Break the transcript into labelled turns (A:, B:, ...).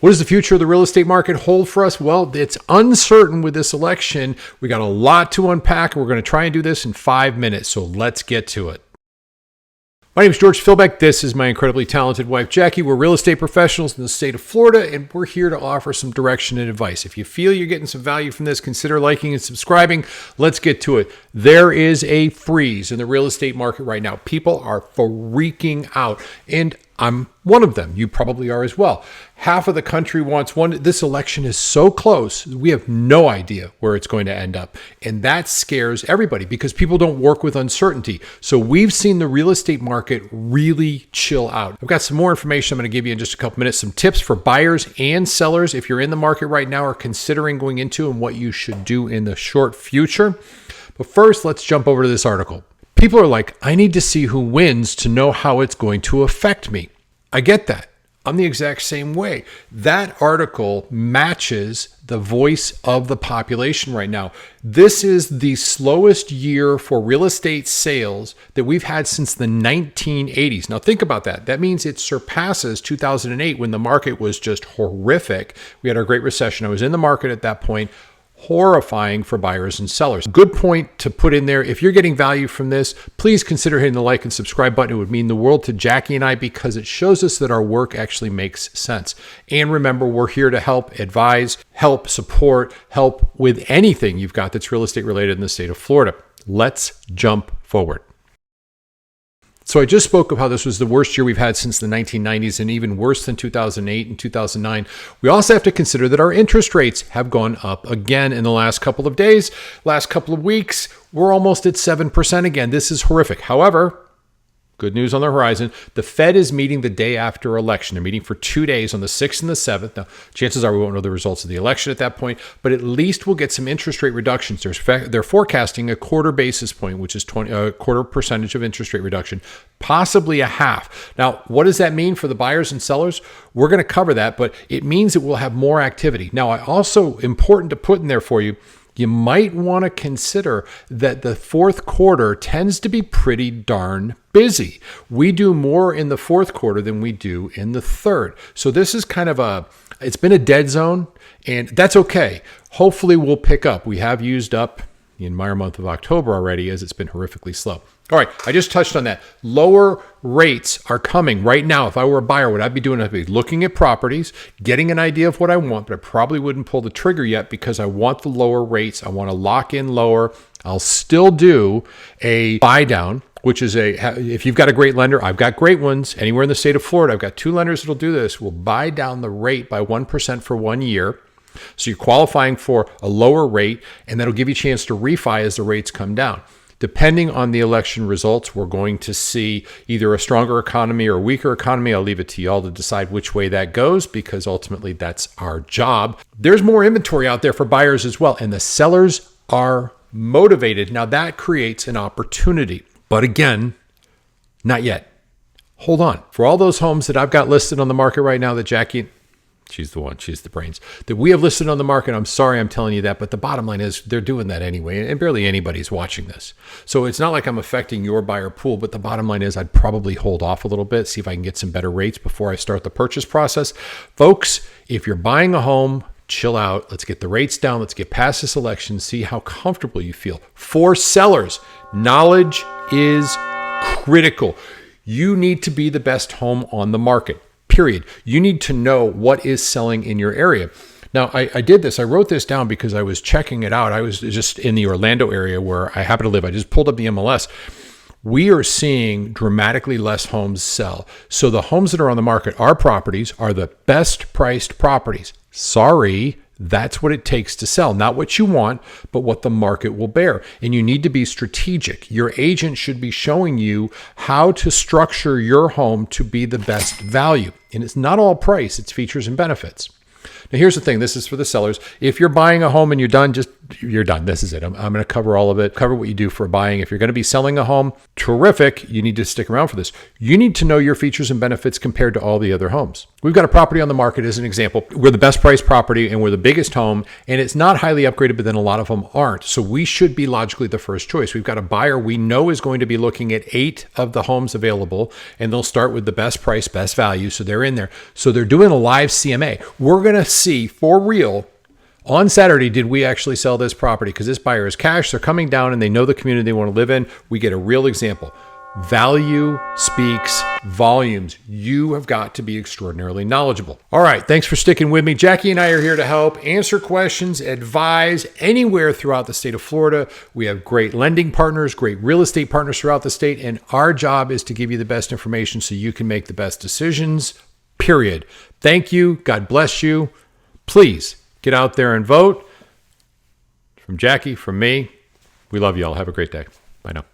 A: What does the future of the real estate market hold for us? Well, it's uncertain with this election. We got a lot to unpack. We're going to try and do this in 5 minutes, so let's get to it. My name is George Philbeck. This is my incredibly talented wife, Jackie. We're real estate professionals in the state of Florida, and we're here to offer some direction and advice. If you feel you're getting some value from this, consider liking and subscribing. Let's get to it. There is a freeze in the real estate market right now. People are freaking out, and I'm one of them. You probably are as well. Half of the country wants one. This election is so close. We have no idea where it's going to end up. And that scares everybody because people don't work with uncertainty. So we've seen the real estate market really chill out. I've got some more information I'm going to give you in just a couple minutes. Some tips for buyers and sellers if you're in the market right now or considering going into and what you should do in the short future. But first, let's jump over to this article. People are like, I need to see who wins to know how it's going to affect me. I get that. I'm the exact same way. That article matches the voice of the population right now. This is the slowest year for real estate sales that we've had since the 1980s. Now think about that. That means it surpasses 2008 when the market was just horrific. We had our Great Recession. I was in the market at that point. Horrifying for buyers and sellers. Good point to put in there. If you're getting value from this, please consider hitting the like and subscribe button. It would mean the world to Jackie and I because it shows us that our work actually makes sense. And remember, we're here to help advise, help support, help with anything you've got that's real estate related in the state of Florida. Let's jump forward. So I just spoke of how this was the worst year we've had since the 1990s and even worse than 2008 and 2009. We also have to consider that our interest rates have gone up again in the last couple of days, last couple of weeks. We're almost at 7% again. This is horrific. However, good news on the horizon. The Fed is meeting the day after election. They're meeting for 2 days on the 6th and the 7th. Now, chances are we won't know the results of the election at that point, but at least we'll get some interest rate reductions. They're forecasting a quarter basis point, which is a quarter percentage of interest rate reduction, possibly a half. Now, what does that mean for the buyers and sellers? We're going to cover that, but it means that we'll have more activity. Now, also important to put in there for you, you might want to consider that the fourth quarter tends to be pretty darn busy. We do more in the fourth quarter than we do in the third. So this is kind of it's been a dead zone, and that's okay. Hopefully we'll pick up. We have used up the entire month of October already as it's been horrifically slow. All right, I just touched on that. Lower rates are coming right now. If I were a buyer, what I'd be doing, I'd be looking at properties, getting an idea of what I want, but I probably wouldn't pull the trigger yet because I want the lower rates. I want to lock in lower. I'll still do a buy down, which is if you've got a great lender, I've got great ones. Anywhere in the state of Florida, I've got 2 lenders that'll do this. We'll buy down the rate by 1% for 1 year. So you're qualifying for a lower rate, and that'll give you a chance to refi as the rates come down. Depending on the election results, we're going to see either a stronger economy or a weaker economy. I'll leave it to y'all to decide which way that goes because ultimately that's our job. There's more inventory out there for buyers as well, and the sellers are motivated. Now that creates an opportunity, but again, not yet. Hold on. For all those homes that I've got listed on the market right now that Jackie, she's the one, she's the brains, that we have listed on the market. I'm sorry I'm telling you that, but the bottom line is they're doing that anyway, and barely anybody's watching this. So it's not like I'm affecting your buyer pool, but the bottom line is I'd probably hold off a little bit, see if I can get some better rates before I start the purchase process. Folks, if you're buying a home, chill out. Let's get the rates down. Let's get past this election, see how comfortable you feel. For sellers, knowledge is critical. You need to be the best home on the market. Period. You need to know what is selling in your area. Now, I did this. I wrote this down because I was checking it out. I was just in the Orlando area where I happen to live. I just pulled up the MLS. We are seeing dramatically less homes sell. So the homes that are on the market, our properties, are the best priced properties. Sorry, that's what it takes to sell. Not what you want, but what the market will bear. And you need to be strategic. Your agent should be showing you how to structure your home to be the best value. And it's not all price, it's features and benefits. Now, here's the thing. This is for the sellers. If you're buying a home and you're done. This is it. I'm going to cover all of it, cover what you do for buying. If you're going to be selling a home, terrific. You need to stick around for this. You need to know your features and benefits compared to all the other homes. We've got a property on the market as an example. We're the best price property and we're the biggest home, and it's not highly upgraded, but then a lot of them aren't. So we should be logically the first choice. We've got a buyer we know is going to be looking at 8 of the homes available, and they'll start with the best price, best value. So they're in there. So they're doing a live CMA. We're going to see for real on Saturday, did we actually sell this property? Because this buyer is cash. They're coming down and they know the community they want to live in. We get a real example. Value speaks volumes. You have got to be extraordinarily knowledgeable. All right. Thanks for sticking with me. Jackie and I are here to help answer questions, advise anywhere throughout the state of Florida. We have great lending partners, great real estate partners throughout the state. And our job is to give you the best information so you can make the best decisions, period. Thank you. God bless you. Please get out there and vote. From Jackie, from me, we love you all. Have a great day. Bye now.